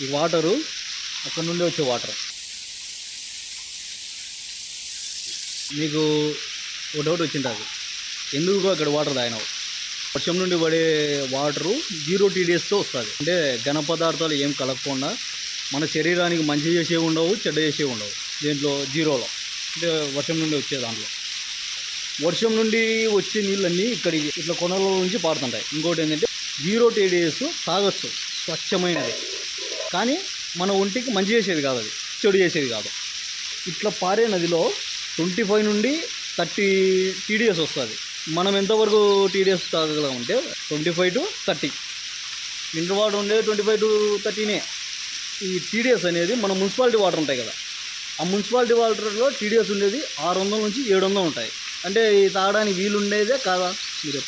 ఈ వాటరు అక్కడ నుండి వచ్చే వాటర్. మీకు ఒక డౌట్ వచ్చింటుంది, ఎందుకు అక్కడ వాటర్ తాగినావు? వర్షం నుండి పడే వాటరు 0 TDSతో వస్తుంది. అంటే ఘన పదార్థాలు ఏం కలగకుండా మన శరీరానికి మంచి చేసేవి ఉండవు, చెడ్డ చేసేవి ఉండవు. దీంట్లో జీరోలో అంటే వర్షం నుండి వచ్చే దాంట్లో. వర్షం నుండి వచ్చే నీళ్ళన్నీ ఇక్కడికి ఇట్లా కొనల నుంచి పారుతుంటాయి. ఇంకోటి ఏంటంటే 0 TDS తాగొచ్చు, స్వచ్ఛమైనది. కానీ మన ఒంటికి మంచి చేసేది కాదు, అది చెడు చేసేది కాదు. ఇట్లా పారే నదిలో 25 నుండి 30 TDS వస్తుంది. మనం ఎంతవరకు TDS తాగగలం అంటే 25 to 30. మినరల్ వాటర్ ఉండేది 25 to 30నే. ఈ TDS అనేది మన మున్సిపాలిటీ వాటర్ ఉంటాయి కదా, ఆ మున్సిపాలిటీ వాటర్లో TDS ఉండేది 600 నుంచి 700 ఉంటాయి. అంటే తాగడానికి వీలు ఉండేదే కాదా మీరు?